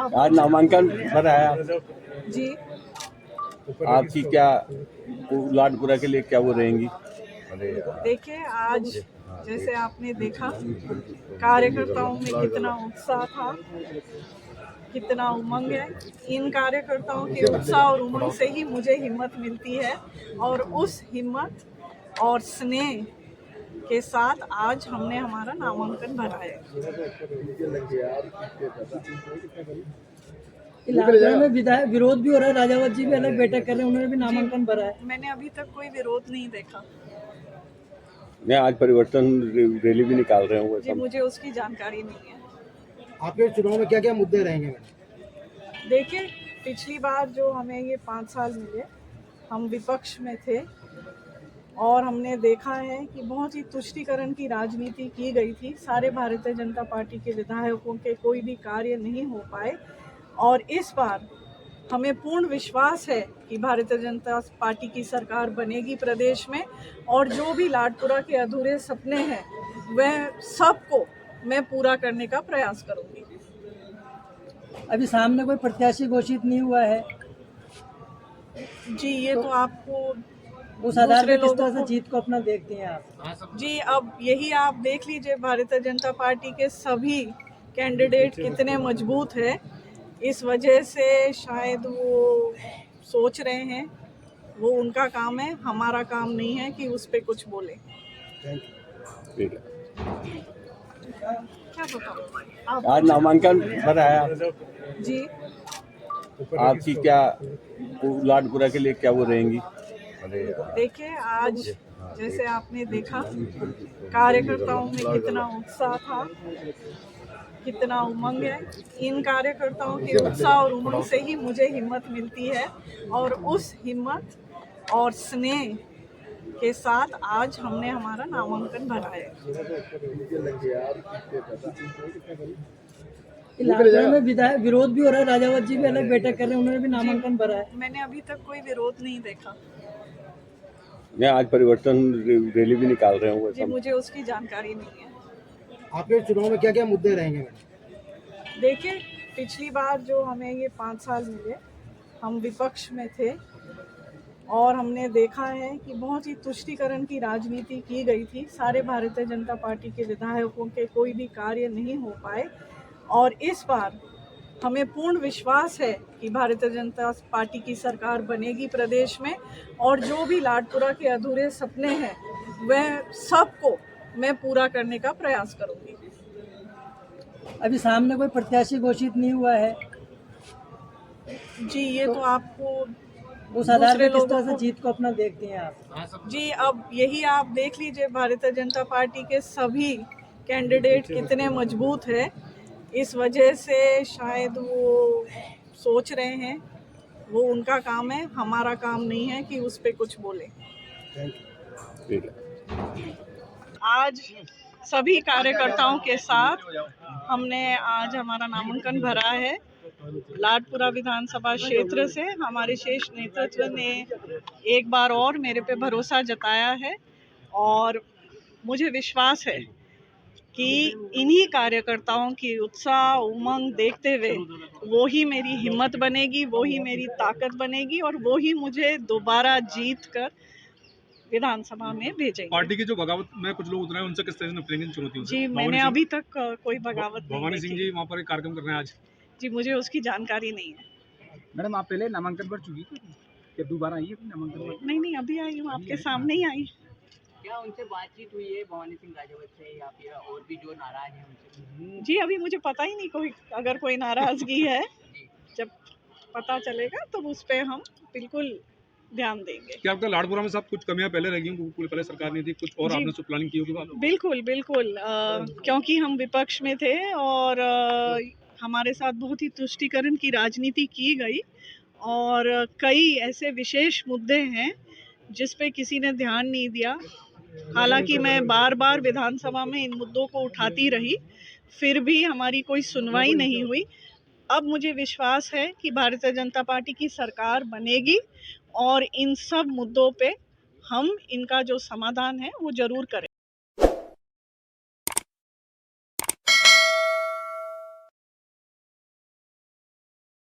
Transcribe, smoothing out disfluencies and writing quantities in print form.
आज नामांकन भरा है जी। आपकी क्या लाडपुरा के लिए क्या वो रहेंगी? देखिए, आज जैसे आपने देखा कार्यकर्ताओं में कितना उत्साह था, कितना उमंग है। इन कार्यकर्ताओं के उत्साह और उमंग से ही मुझे हिम्मत मिलती है और उस हिम्मत और स्नेह के साथ आज हमने हमारा नामांकन भरा है। इलाहाबाद में विधायक विरोध भी हो रहा है, राजावत जी भी अलग बैठक कर रहे हैं, उन्होंने भी नामांकन भरा है। मैंने अभी तक कोई विरोध नहीं देखा। मैं आज परिवर्तन रैली भी निकाल रहे हूँ। जी, मुझे उसकी जानकारी नहीं है। आपके चुनाव में क्या क्या मुद्दे रहेंगे? देखिए, पिछली बार जो हमें ये 5 साल मिले, हम विपक्ष में थे और हमने देखा है कि बहुत ही तुष्टीकरण की राजनीति की गई थी। सारे भारतीय जनता पार्टी के विधायकों के कोई भी कार्य नहीं हो पाए और इस बार हमें पूर्ण विश्वास है कि भारतीय जनता पार्टी की सरकार बनेगी प्रदेश में और जो भी लाडपुरा के अधूरे सपने हैं वह सबको मैं पूरा करने का प्रयास करूंगी। अभी सामने कोई प्रत्याशी घोषित नहीं हुआ है जी, ये तो आपको उस आधार पर किस तरह से जीत को अपना देखते हैं आप? जी, अब यही आप देख लीजिए भारतीय जनता पार्टी के सभी कैंडिडेट कितने मजबूत हैं। इस वजह से शायद वो सोच रहे हैं, वो उनका काम है, हमारा काम नहीं है कि उस पर कुछ बोले। ठीक है। क्या बताऊँ आज नामांकन भरा है जी। आपकी क्या लाडपुरा के लिए क्या वो रहेंगी? देखिए, आज जैसे आपने देखा कार्यकर्ताओं में कितना उत्साह था, कितना उमंग है। इन कार्यकर्ताओं के उत्साह और उमंग से ही मुझे हिम्मत मिलती है और उस हिम्मत और स्नेह के साथ आज हमने हमारा नामांकन भरा है। इलाहाबाद में विधायक विरोध भी हो रहा है, राजावत जी भी अलग बैठक कर रहे हैं, उन्होंने भी नामांकन भरा है। मैंने अभी तक कोई विरोध नहीं देखा। मैं आज परिवर्तन रैली भी निकाल रहे हूँ। जी, मुझे उसकी जानकारी नहीं है। आपके चुनाव में क्या क्या मुद्दे रहेंगे? देखिए, पिछली बार जो हमें ये 5 साल मिले, हम विपक्ष में थे और हमने देखा है कि बहुत ही तुष्टीकरण की राजनीति की गई थी। सारे भारतीय जनता पार्टी के विधायकों के कोई भी कार्य नहीं हो पाए और इस बार हमें पूर्ण विश्वास है कि भारतीय जनता पार्टी की सरकार बनेगी प्रदेश में और जो भी लाडपुरा के अधूरे सपने हैं वह सबको मैं पूरा करने का प्रयास करूंगी। अभी सामने कोई प्रत्याशी घोषित नहीं हुआ है जी, ये तो आपको उस आधार पर किस तरह से जीत को अपना देखते हैं आप? जी, अब यही आप देख लीजिए भारतीय जनता पार्टी के सभी कैंडिडेट कितने मजबूत हैं। इस वजह से शायद वो सोच रहे हैं, वो उनका काम है, हमारा काम नहीं है कि उस पर कुछ बोले। ठीक है। आज सभी कार्यकर्ताओं के साथ हमने आज हमारा नामांकन भरा है। लाडपुरा विधानसभा क्षेत्र से हमारे शीर्ष नेतृत्व ने एक बार और मेरे पे भरोसा जताया है और मुझे विश्वास है कि इन्हीं कार्यकर्ताओं की उत्साह उमंग देखते हुए वो ही मेरी हिम्मत बनेगी, वो ही मेरी ताकत बनेगी और वो ही मुझे दोबारा जीत कर विधानसभा में भेजेंगे। पार्टी की जो बगावत में कुछ लोग उतरे हैं, उनसे किस तरह से निपटेंगे चुनौतियों से? जी, मैंने अभी तक कोई बगावत नहीं भवानी सिंह देखी। जी वहाँ पर एक कार्यक्रम कर रहे हैं आज। जी, मुझे उसकी जानकारी नहीं है। मैडम, आप पहले नामांकन भर चुकी थी क्या? दोबारा आई है नामांकन? नहीं, अभी आई हूँ, आपके सामने ही आई। क्या उनसे बातचीत हुई है भवानी सिंह राजावत से या फिर और भी जो नाराज हैं उनसे? जी, अभी मुझे पता ही नहीं कोई, अगर कोई नाराजगी है, जब पता चलेगा तो उस पे हम बिल्कुल ध्यान देंगे। क्या आपका लाडपुरा में सब कुछ कमियां पहले रह गई होंगी, पहले सरकार ने थी कुछ और जी, आपने सब प्लानिंग की होगी? बिल्कुल बिल्कुल, क्योंकि हम विपक्ष में थे और हमारे साथ बहुत ही तुष्टीकरण की राजनीति की गई और कई ऐसे विशेष मुद्दे हैं जिस पे किसी ने ध्यान नहीं दिया। हालांकि मैं बार बार विधानसभा में इन मुद्दों को उठाती रही, फिर भी हमारी कोई सुनवाई नहीं हुई। अब मुझे विश्वास है कि भारतीय जनता पार्टी की सरकार बनेगी और इन सब मुद्दों पे हम इनका जो समाधान है वो जरूर करें।